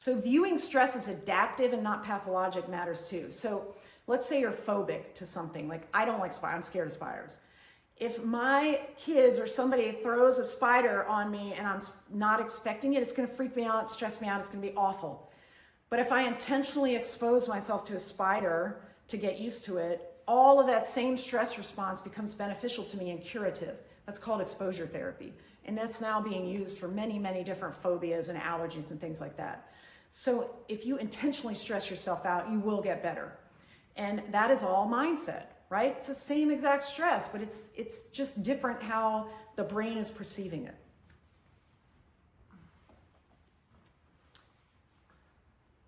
So viewing stress as adaptive and not pathologic matters too. So let's say you're phobic to something, like I don't like spiders, I'm scared of spiders. If my kids or somebody throws a spider on me and I'm not expecting it, it's gonna freak me out, stress me out, it's gonna be awful. But if I intentionally expose myself to a spider to get used to it, all of that same stress response becomes beneficial to me and curative. That's called exposure therapy. And that's now being used for many, many different phobias and allergies and things like that. So if you intentionally stress yourself out, you will get better. And that is all mindset, right? It's the same exact stress, but it's just different how the brain is perceiving it.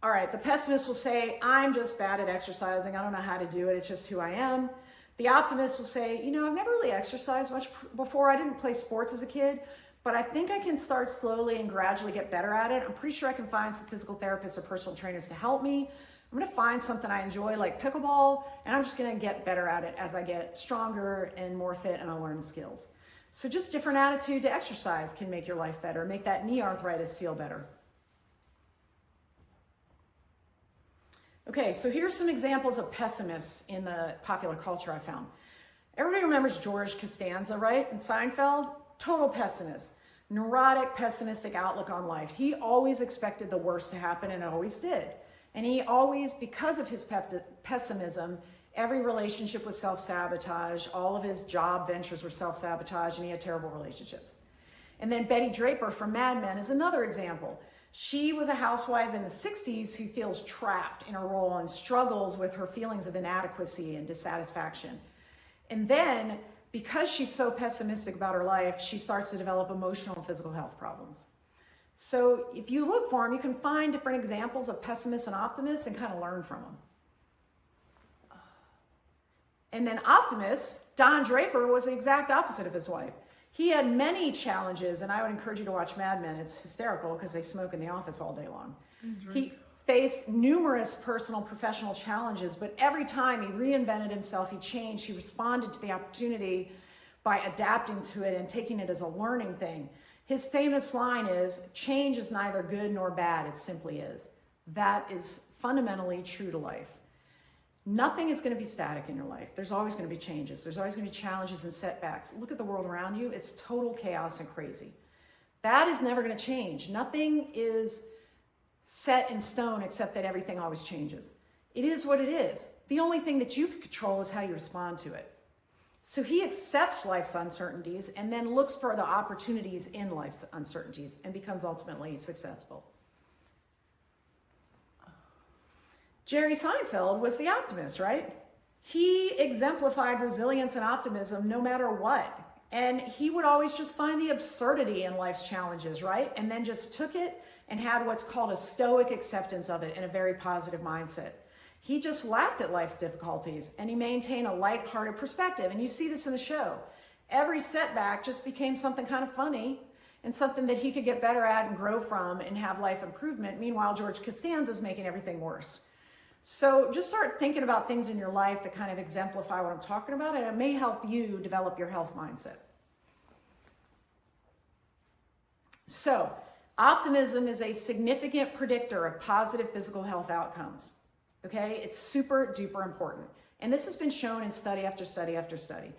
All right, the pessimist will say, I'm just bad at exercising. I don't know how to do it. It's just who I am. The optimist will say, you know, I've never really exercised much before. I didn't play sports as a kid, but I think I can start slowly and gradually get better at it. I'm pretty sure I can find some physical therapists or personal trainers to help me. I'm gonna find something I enjoy like pickleball, and I'm just gonna get better at it as I get stronger and more fit and I learn the skills. So just different attitude to exercise can make your life better, make that knee arthritis feel better. Okay, so here's some examples of pessimists in the popular culture I found. Everybody remembers George Costanza, right? In Seinfeld, total pessimist, neurotic, pessimistic outlook on life. He always expected the worst to happen and always did. And he always, because of his pessimism, every relationship was self-sabotage, all of his job ventures were self-sabotage, and he had terrible relationships. And then Betty Draper from Mad Men is another example. She was a housewife in the 60s who feels trapped in a role and struggles with her feelings of inadequacy and dissatisfaction. And then, because she's so pessimistic about her life, she starts to develop emotional and physical health problems. So if you look for them, you can find different examples of pessimists and optimists and kind of learn from them. And then optimists, Don Draper was the exact opposite of his wife. He had many challenges, and I would encourage you to watch Mad Men. It's hysterical because they smoke in the office all day long. He faced numerous personal, professional challenges, but every time he reinvented himself, he changed, he responded to the opportunity by adapting to it and taking it as a learning thing. His famous line is, change is neither good nor bad, it simply is. That is fundamentally true to life. Nothing is going to be static in your life. There's always going to be changes. There's always going to be challenges and setbacks. Look at the world around you. It's total chaos and crazy. That is never going to change. Nothing is set in stone except that everything always changes. It is what it is. The only thing that you can control is how you respond to it. So he accepts life's uncertainties and then looks for the opportunities in life's uncertainties and becomes ultimately successful. Jerry Seinfeld was the optimist, right? He exemplified resilience and optimism no matter what. And he would always just find the absurdity in life's challenges, right? And then just took it and had what's called a stoic acceptance of it and a very positive mindset. He just laughed at life's difficulties and he maintained a lighthearted perspective. And you see this in the show. Every setback just became something kind of funny and something that he could get better at and grow from and have life improvement. Meanwhile, George Costanza is making everything worse. So just start thinking about things in your life that kind of exemplify what I'm talking about, and it may help you develop your health mindset. So, optimism is a significant predictor of positive physical health outcomes. Okay, it's super duper important. And this has been shown in study after study after study.